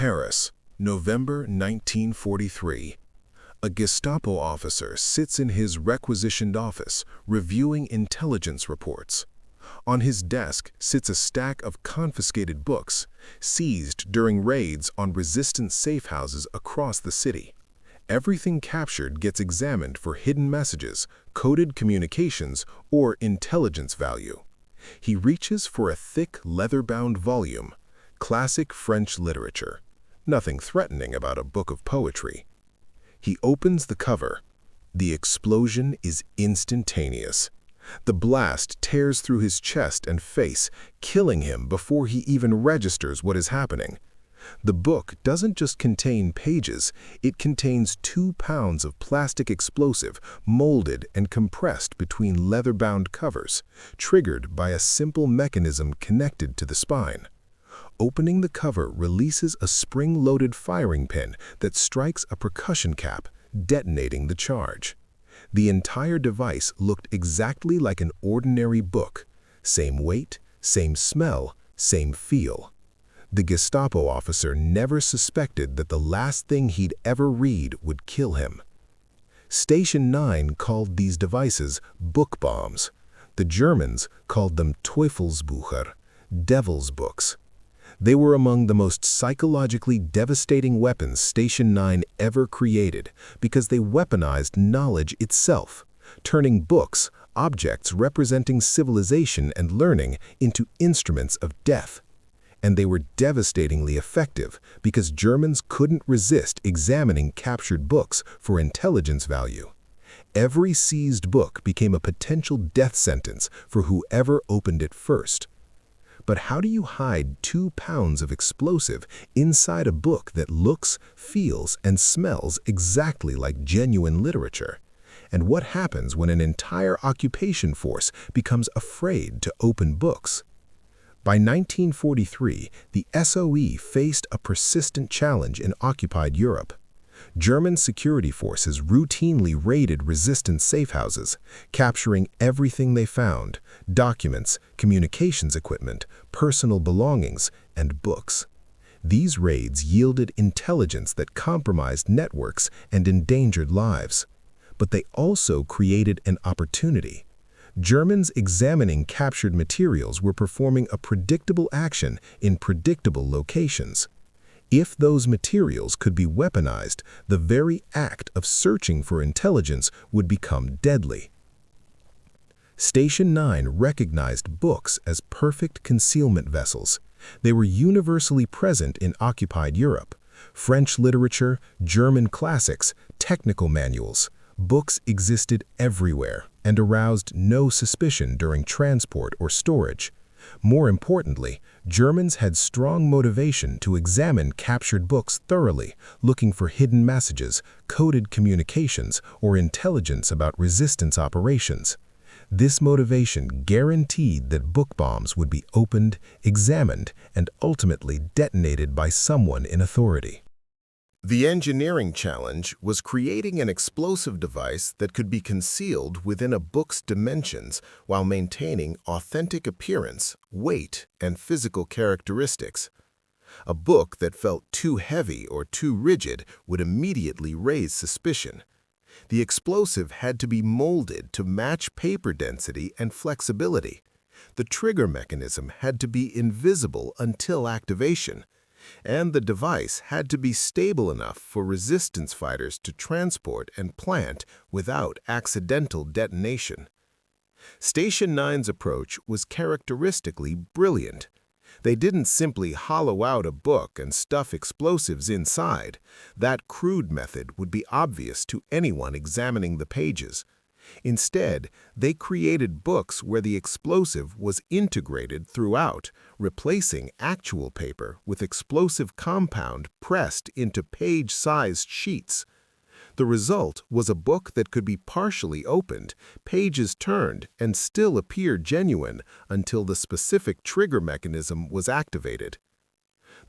Paris, November 1943. A Gestapo officer sits in his requisitioned office reviewing intelligence reports. On his desk sits a stack of confiscated books, seized during raids on resistance safe houses across the city. Everything captured gets examined for hidden messages, coded communications, or intelligence value. He reaches for a thick, leather-bound volume, classic French literature. Nothing threatening about a book of poetry. He opens the cover. The explosion is instantaneous. The blast tears through his chest and face, killing him before he even registers what is happening. The book doesn't just contain pages, it contains 2 pounds of plastic explosive molded and compressed between leather-bound covers, triggered by a simple mechanism connected to the spine. Opening the cover releases a spring-loaded firing pin that strikes a percussion cap, detonating the charge. The entire device looked exactly like an ordinary book. Same weight, same smell, same feel. The Gestapo officer never suspected that the last thing he'd ever read would kill him. Station 9 called these devices book bombs. The Germans called them Teufelsbücher, devil's books. They were among the most psychologically devastating weapons Station 9 ever created because they weaponized knowledge itself, turning books, objects representing civilization and learning, into instruments of death. And they were devastatingly effective because Germans couldn't resist examining captured books for intelligence value. Every seized book became a potential death sentence for whoever opened it first. But how do you hide 2 pounds of explosive inside a book that looks, feels, and smells exactly like genuine literature? And what happens when an entire occupation force becomes afraid to open books? By 1943, the SOE faced a persistent challenge in occupied Europe. German security forces routinely raided resistance safe houses, capturing everything they found: documents, communications equipment, personal belongings, and books. These raids yielded intelligence that compromised networks and endangered lives. But they also created an opportunity. Germans examining captured materials were performing a predictable action in predictable locations. If those materials could be weaponized, the very act of searching for intelligence would become deadly. Station 9 recognized books as perfect concealment vessels. They were universally present in occupied Europe. French literature, German classics, technical manuals. Books existed everywhere and aroused no suspicion during transport or storage. More importantly, Germans had strong motivation to examine captured books thoroughly, looking for hidden messages, coded communications, or intelligence about resistance operations. This motivation guaranteed that book bombs would be opened, examined, and ultimately detonated by someone in authority. The engineering challenge was creating an explosive device that could be concealed within a book's dimensions while maintaining authentic appearance, weight, and physical characteristics. A book that felt too heavy or too rigid would immediately raise suspicion. The explosive had to be molded to match paper density and flexibility. The trigger mechanism had to be invisible until activation. And the device had to be stable enough for resistance fighters to transport and plant without accidental detonation. Station 9's approach was characteristically brilliant. They didn't simply hollow out a book and stuff explosives inside. That crude method would be obvious to anyone examining the pages. Instead, they created books where the explosive was integrated throughout, replacing actual paper with explosive compound pressed into page-sized sheets. The result was a book that could be partially opened, pages turned, and still appear genuine until the specific trigger mechanism was activated.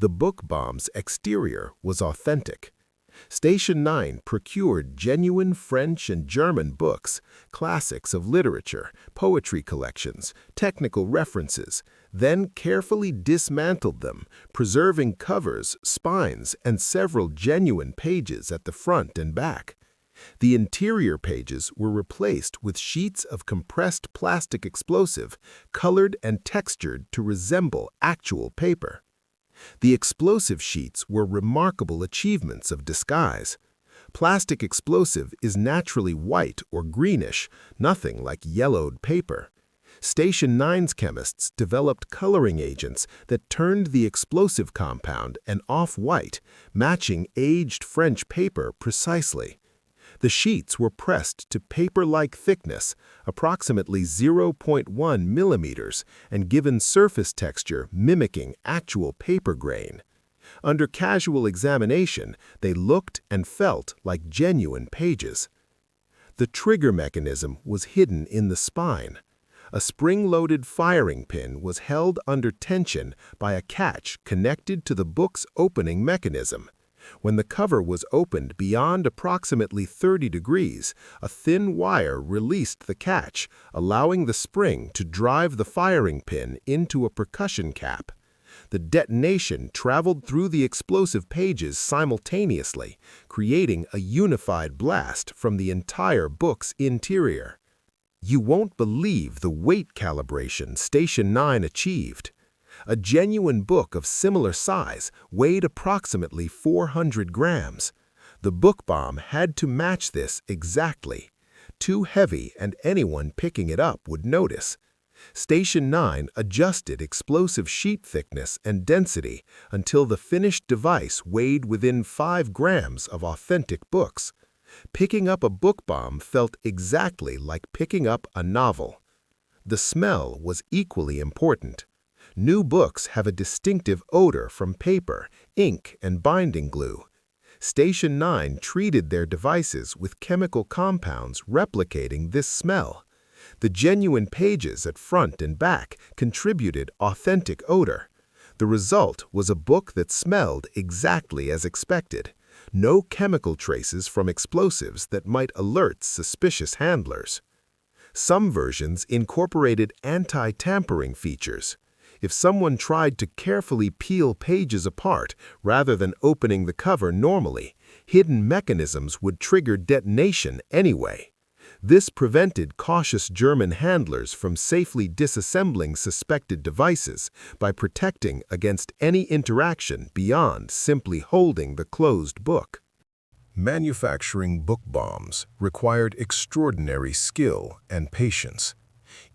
The book bomb's exterior was authentic. Station 9 procured genuine French and German books, classics of literature, poetry collections, technical references, then carefully dismantled them, preserving covers, spines, and several genuine pages at the front and back. The interior pages were replaced with sheets of compressed plastic explosive, colored and textured to resemble actual paper. The explosive sheets were remarkable achievements of disguise. Plastic explosive is naturally white or greenish, nothing like yellowed paper. Station 9's chemists developed coloring agents that turned the explosive compound an off-white, matching aged French paper precisely. The sheets were pressed to paper-like thickness, approximately 0.1 millimeters, and given surface texture mimicking actual paper grain. Under casual examination, they looked and felt like genuine pages. The trigger mechanism was hidden in the spine. A spring-loaded firing pin was held under tension by a catch connected to the book's opening mechanism. When the cover was opened beyond approximately 30 degrees, a thin wire released the catch, allowing the spring to drive the firing pin into a percussion cap. The detonation traveled through the explosive pages simultaneously, creating a unified blast from the entire book's interior. You won't believe the weight calibration Station 9 achieved. A genuine book of similar size weighed approximately 400 grams. The book bomb had to match this exactly. Too heavy and anyone picking it up would notice. Station 9 adjusted explosive sheet thickness and density until the finished device weighed within 5 grams of authentic books. Picking up a book bomb felt exactly like picking up a novel. The smell was equally important. New books have a distinctive odor from paper, ink, and binding glue. Station 9 treated their devices with chemical compounds replicating this smell. The genuine pages at front and back contributed authentic odor. The result was a book that smelled exactly as expected. No chemical traces from explosives that might alert suspicious handlers. Some versions incorporated anti-tampering features. If someone tried to carefully peel pages apart rather than opening the cover normally, hidden mechanisms would trigger detonation anyway. This prevented cautious German handlers from safely disassembling suspected devices by protecting against any interaction beyond simply holding the closed book. Manufacturing book bombs required extraordinary skill and patience.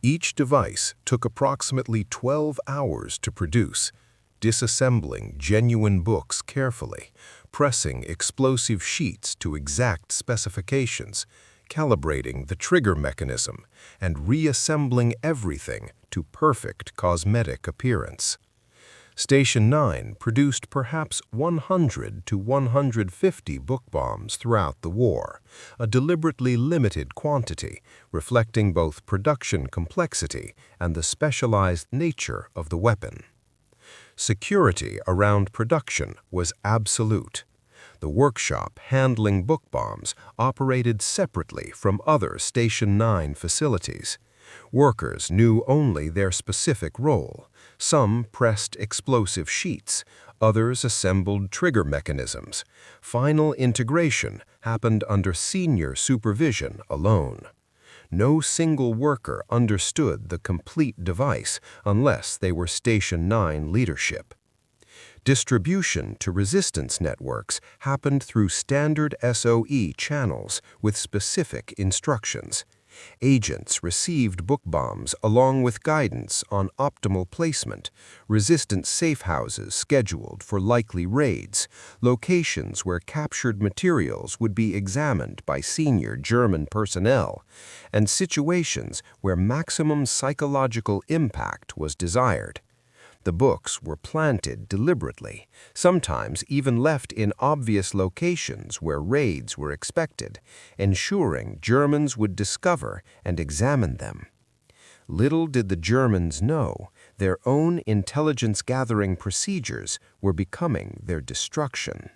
Each device took approximately 12 hours to produce, disassembling genuine books carefully, pressing explosive sheets to exact specifications, calibrating the trigger mechanism, and reassembling everything to perfect cosmetic appearance. Station 9 produced perhaps 100 to 150 book bombs throughout the war, a deliberately limited quantity, reflecting both production complexity and the specialized nature of the weapon. Security around production was absolute. The workshop handling book bombs operated separately from other Station 9 facilities. Workers knew only their specific role. Some pressed explosive sheets, others assembled trigger mechanisms. Final integration happened under senior supervision alone. No single worker understood the complete device unless they were Station 9 leadership. Distribution to resistance networks happened through standard SOE channels with specific instructions. Agents received book bombs along with guidance on optimal placement, resistant safe houses scheduled for likely raids, locations where captured materials would be examined by senior German personnel, and situations where maximum psychological impact was desired. The books were planted deliberately, sometimes even left in obvious locations where raids were expected, ensuring Germans would discover and examine them. Little did the Germans know, their own intelligence-gathering procedures were becoming their destruction.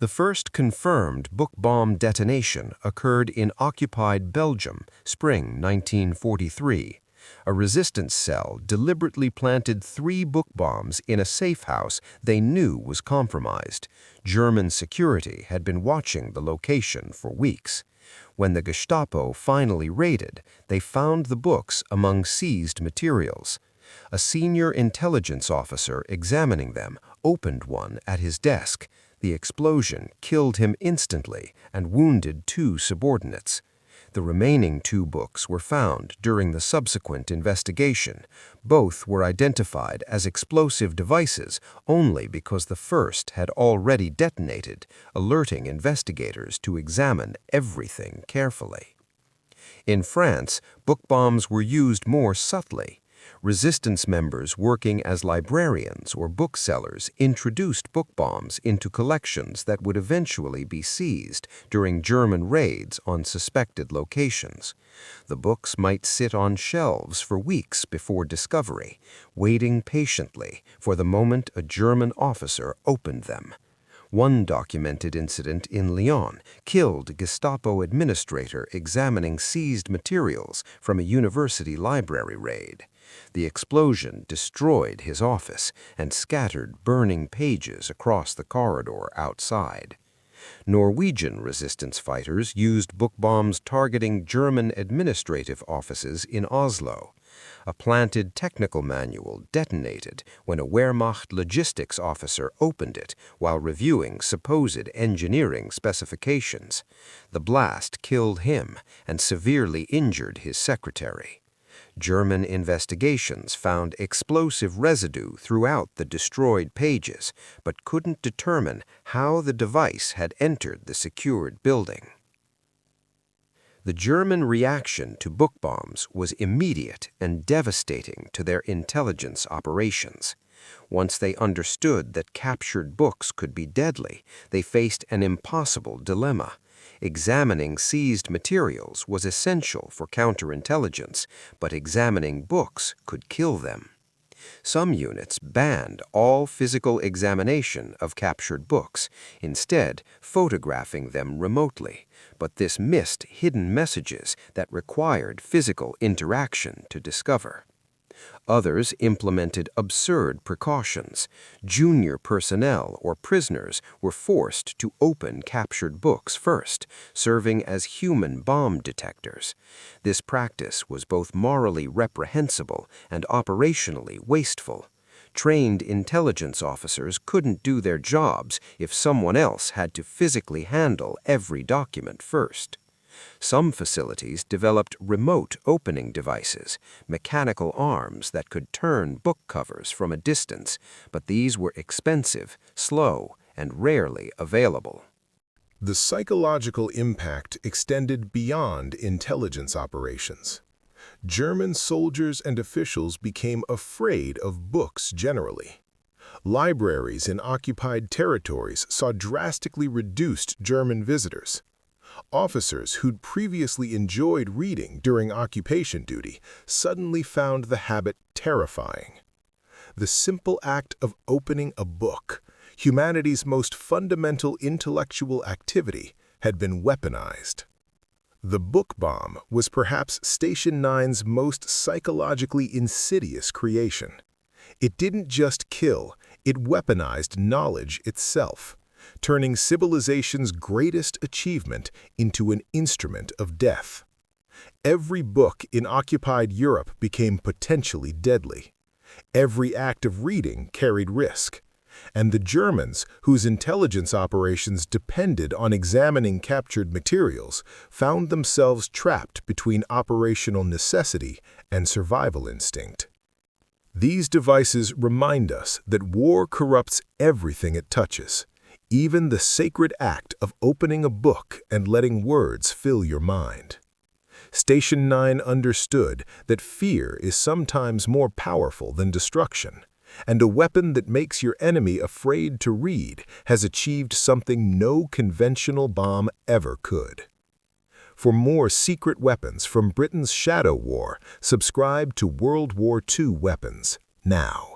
The first confirmed book bomb detonation occurred in occupied Belgium, spring 1943. A resistance cell deliberately planted 3 book bombs in a safe house they knew was compromised. German security had been watching the location for weeks. When the Gestapo finally raided, they found the books among seized materials. A senior intelligence officer examining them opened one at his desk. The explosion killed him instantly and wounded 2 subordinates. The remaining 2 books were found during the subsequent investigation. Both were identified as explosive devices only because the first had already detonated, alerting investigators to examine everything carefully. In France, book bombs were used more subtly. Resistance members working as librarians or booksellers introduced book bombs into collections that would eventually be seized during German raids on suspected locations. The books might sit on shelves for weeks before discovery, waiting patiently for the moment a German officer opened them. One documented incident in Lyon killed a Gestapo administrator examining seized materials from a university library raid. The explosion destroyed his office and scattered burning pages across the corridor outside. Norwegian resistance fighters used book bombs targeting German administrative offices in Oslo. A planted technical manual detonated when a Wehrmacht logistics officer opened it while reviewing supposed engineering specifications. The blast killed him and severely injured his secretary. German investigations found explosive residue throughout the destroyed pages, but couldn't determine how the device had entered the secured building. The German reaction to book bombs was immediate and devastating to their intelligence operations. Once they understood that captured books could be deadly, they faced an impossible dilemma. Examining seized materials was essential for counterintelligence, but examining books could kill them. Some units banned all physical examination of captured books, instead photographing them remotely, but this missed hidden messages that required physical interaction to discover. Others implemented absurd precautions. Junior personnel or prisoners were forced to open captured books first, serving as human bomb detectors. This practice was both morally reprehensible and operationally wasteful. Trained intelligence officers couldn't do their jobs if someone else had to physically handle every document first. Some facilities developed remote opening devices, mechanical arms that could turn book covers from a distance, but these were expensive, slow, and rarely available. The psychological impact extended beyond intelligence operations. German soldiers and officials became afraid of books generally. Libraries in occupied territories saw drastically reduced German visitors. Officers who'd previously enjoyed reading during occupation duty suddenly found the habit terrifying. The simple act of opening a book, humanity's most fundamental intellectual activity, had been weaponized. The book bomb was perhaps Station 9's most psychologically insidious creation. It didn't just kill, it weaponized knowledge itself, turning civilization's greatest achievement into an instrument of death. Every book in occupied Europe became potentially deadly. Every act of reading carried risk. And the Germans, whose intelligence operations depended on examining captured materials, found themselves trapped between operational necessity and survival instinct. These devices remind us that war corrupts everything it touches, even the sacred act of opening a book and letting words fill your mind. Station 9 understood that fear is sometimes more powerful than destruction, and a weapon that makes your enemy afraid to read has achieved something no conventional bomb ever could. For more secret weapons from Britain's Shadow War, subscribe to World War II Weapons now.